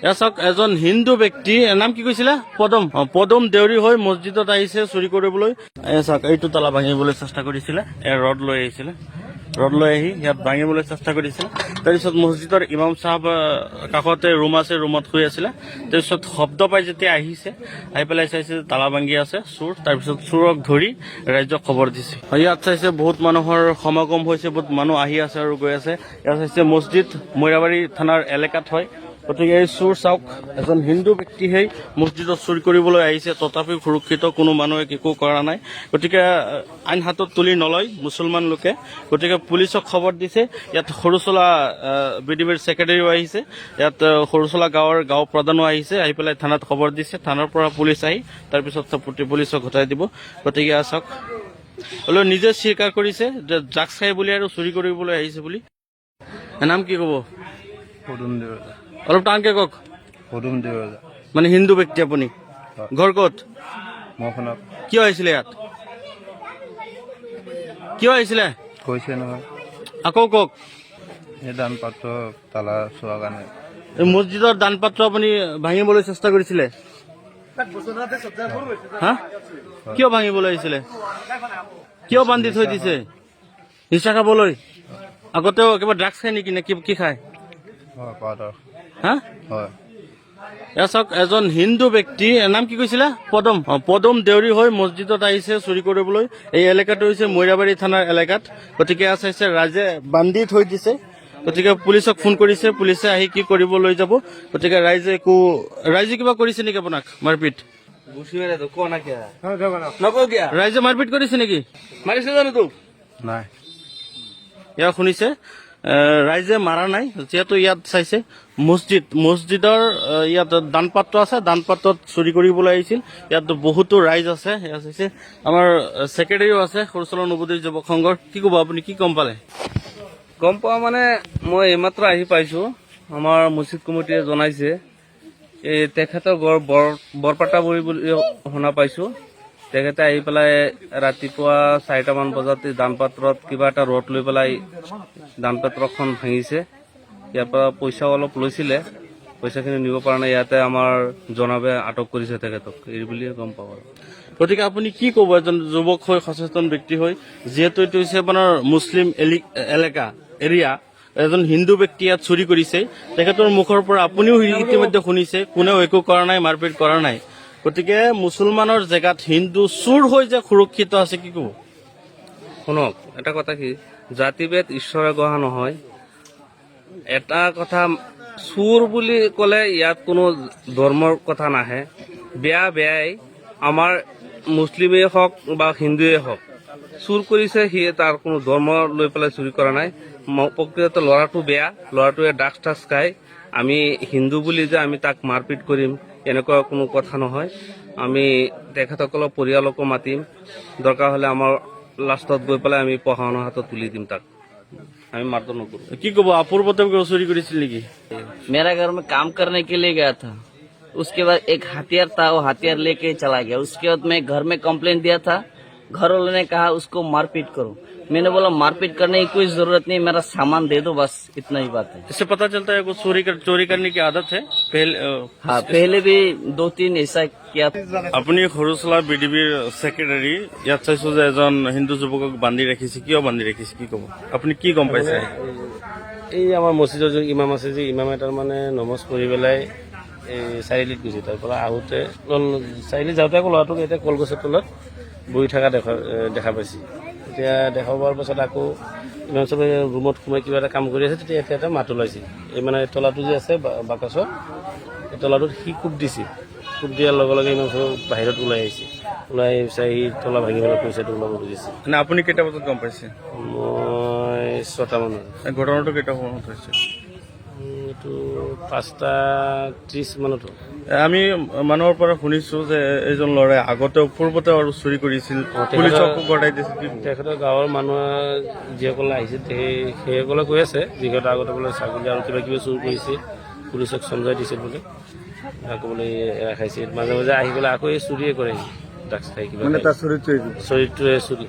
এয়া চাওক এজন হিন্দু ব্যক্তি নাম কি কৈছিলে পদম পদম দেউৰী হৈ মছজিদত আহিছে চুৰি কৰিবলৈ। এয়া চাওক এইটো তালা ভাঙিবলৈ চেষ্টা কৰিছিলে, ৰড লৈ আহিছিলে, ৰড লৈ আহি ইয়াত ভাঙিবলৈ চেষ্টা কৰিছিলে। তাৰপিছত মছজিদৰ ইমাম চাহাব কাষতে ৰুম আছে, ৰুমত শুই আছিলে। তাৰপিছত শব্দ পাই যেতিয়া আহিছে, আহি পেলাই চাইছে তালা ভাঙি আছে চোৰ। তাৰপিছত চোৰক ধৰি ৰাইজক খবৰ দিছে। ইয়াত চাইছে বহুত মানুহৰ সমাগম হৈছে, বহুত মানুহ আহি আছে আৰু গৈ আছে। ইয়াত চাইছে মছজিদ মৈৰাবাৰী থানাৰ এলেকাত হয়। গতিকে এই চোৰ চাওক এজন হিন্দু ব্যক্তিহে মছজিদত চুৰি কৰিবলৈ আহিছে, তথাপিও সুৰক্ষিত, কোনো মানুহে একো কৰা নাই। গতিকে আইন হাতত তুলি নলয় মুছলমান লোকে। গতিকে পুলিচক খবৰ দিছে। ইয়াত সৰুচলা বিডিবিৰ ছেক্ৰেটাৰীও আহিছে, ইয়াত সৰুচলা গাঁও প্ৰধানো আহিছে, আহি পেলাই থানাত খবৰ দিছে। থানাৰ পৰা পুলিচ আহি তাৰপিছত পুলিচক ঘটাই দিব। গতিকে চাওক হ'লেও নিজে স্বীকাৰ কৰিছে যে ড্ৰাগছ খাই বুলি আৰু চুৰি কৰিবলৈ আহিছে বুলি। নাম কি ক'ব? অলপ টানকে কওক। মানে হিন্দু ব্যক্তি আপুনি, ঘৰ ক'ত? কিয় আহিছিলে ইয়াত? কিয় আহিছিলে কৈছে নহয়, আকৌ কওক। এই দান পাত্ৰ তালা চোৱা কাৰণে। এই মছজিদৰ দান পাত্ৰ আপুনি ভাঙিবলৈ চেষ্টা কৰিছিলে? হা, কিয় ভাঙিবলৈ আহিছিলে? কিয় বান্ধি থৈ দিছে? নিচা খাবলৈ? আগতেও কিবা ড্ৰাগছ খায় নেকি, নে কি খায়? হা, এয়া চাওক এজন হিন্দু ব্যক্তি নাম কি কৈছিলে? পদম পদম দেউৰী হৈ মছজিদত আহিছে চুৰি কৰিবলৈ। এই এলেকাটো হৈছে মৈৰাবাৰী থানাৰ এলেকাত। গতিকে এয়া চাইছে ৰাইজে বান্ধি থৈ দিছে। গতিকে পুলিচক ফোন কৰিছে, পুলিচে আহি কি কৰিব লৈ যাব। গতিকে ৰাইজে কিবা কৰিছে নেকি আপোনাক মাৰপিট? ৰাইজে মাৰপিট কৰিছে নেকি? মাৰিছে জানো তোক? নাই, এয়া শুনিছে, ৰাইজে মাৰা নাই। যিহেতু ইয়াত চাইছে মছজিদৰ ইয়াত দান পাত্ৰ আছে, দান পাত্ৰত চুৰি কৰিবলৈ আহিছিল। ইয়াত বহুতো ৰাইজ আছে। এয়া চাইছে আমাৰ ছেক্ৰেটাৰীও আছে সৰুচলা নৱোদয় যুৱক সংঘৰ। কি ক'ব আপুনি, কি গম পালে? গম পোৱা মানে মই এইমাত্ৰ আহি পাইছো, আমাৰ মছজিদ কমিটিয়ে জনাইছে এই তেখেতৰ ঘৰ বৰপাটাবৰী বুলি শুনা পাইছো। তেখেতে আহি পেলাই ৰাতিপুৱা 4টামান বজাত দান পাত্ৰত কিবা এটা ৰড লৈ পেলাই দান পাত্ৰখন ভাঙিছে। ইয়াৰ পৰা পইচাও অলপ লৈছিলে, পইচাখিনি নিব পৰা নাই। ইয়াতে আমাৰ জনাবে আটক কৰিছে তেখেতক, এই বুলিয়ে গম পাওঁ আৰু। গতিকে আপুনি কি ক'ব এজন যুৱক হৈ, সচেতন ব্যক্তি হৈ, যিহেতু এইটো হৈছে আপোনাৰ মুছলিম এৰিয়া, এজন হিন্দু ব্যক্তি ইয়াত চুৰি কৰিছে, তেখেতৰ মুখৰ পৰা আপুনিও ইতিমধ্যে শুনিছে, কোনেও একো কৰা নাই, মাৰপিট কৰা নাই। গতিকে মুছলমানৰ জেগাত হিন্দু চোৰ হৈ যে সুৰক্ষিত আছে, কি ক'ব? শুনক, এটা কথা কি, জাতিভেদ ঈশ্বৰে গঢ়া নহয়। এটা কথা, চোৰ বুলি ক'লে ইয়াত কোনো ধৰ্মৰ কথা নাহে। বেয়াই আমাৰ মুছলিমেই হওক বা হিন্দুৱেই হওক, চুৰ কৰিছে, সি তাৰ কোনো ধৰ্ম লৈ পেলাই চুৰি কৰা নাই। প্ৰকৃততে ল'ৰাটো বেয়া, ল'ৰাটোৱে ড্ৰাগছ খায়। আমি হিন্দু বুলি যে আমি তাক মাৰপিট কৰিম এনেকুৱা কোনো কথা নহয়। আমি তেখেতসকলৰ পৰিয়ালকো মাতিম, দৰকাৰ হ'লে আমাৰ লাষ্টত গৈ পেলাই আমি প্ৰশাসনৰ হাতত তুলি দিম তাক, আমি মাৰধৰ নকৰোঁ। কি ক'ব, আপুৰ্বতে চুৰি কৰিছিল নেকি? मेरा घर में काम करने के लिए गया था, उसके बाद एक हथियार था, वो हथियार लेके चला गया। उसके बाद मैं घर में कंप्लेंट दिया था, घर वालों ने कहा उसको मारपीट करो। मैंने बोला मारपीट करने की कोई जरूरत नहीं, मेरा सामान दे दो, बस इतना ही बात है। इससे पता चलता है वो चोरी करने की आदत है हाँ, पहले भी 2-3 ऐसा किया। আপুনি সৰুচলা বিডিবিৰ ছেক্ৰেটাৰী, ইয়াত চাইছো যে এজন হিন্দু যুৱকক বান্ধি ৰাখিছে, কিয় বান্ধি ৰাখিছে কি ক'ব? আপুনি কি গম পাইছে? এই আমাৰ মছজিদৰ যে ইমাম আছে, যে ইমামে তাৰ মানে নমাজ পঢ়ি পেলাই এই চাৰিআলিত গৈছে। তাৰ পৰা আহোঁতে চাৰিআলিত যাওঁতে আকৌ ল'ৰাটোক এতিয়া কলগছৰ তলত বহি থকা দেখা পাইছে। এতিয়া দেখা পোৱাৰ পাছত আকৌ ইমাম চাহে ৰুমত সোমাই কিবা এটা কাম কৰি আছে, তেতিয়া এটা মাত ওলাইছে। এই মানে তলাটো যে আছে বাকচৰ, এই তলাটোত সি কোব দিছে। কোব দিয়াৰ লগে লগে ইমাম চাহে বাহিৰত ওলাই আহিছে। ওলাই চাই সি তলা ভাঙি পেলাই পইচাটো ওলাব খুজিছে। মানে আপুনি কেইটা বজাত গম পাইছে? মই 6টা মানত। ঘটনাটো কেইটা সময়ত হৈছে? এইটো 5:30 মানত হ'ল। আমি মানুহৰ পৰা শুনিছো যে এইজন ল'ৰাই আগতে পূৰ্বতে আৰু চুৰি কৰিছিল, পুলিচকো গতাই দিছিল। তেখেতৰ গাঁৱৰ মানুহে যিসকলে আহিছে সেইসকলে কৈ আছে যিহেতু আগতে বোলে ছাগলী আৰু কিবা কিবি চুৰ কৰিছে, পুলিচক চমজাই দিছিল বোলে, আকৌ বোলে এৰা খাইছিল। মাজে মাজে আহি পেলাই আকৌ এই চুৰিয়ে কৰে, ড্ৰাগছ খাই কিবা চৰিত্ৰৰে চুৰি।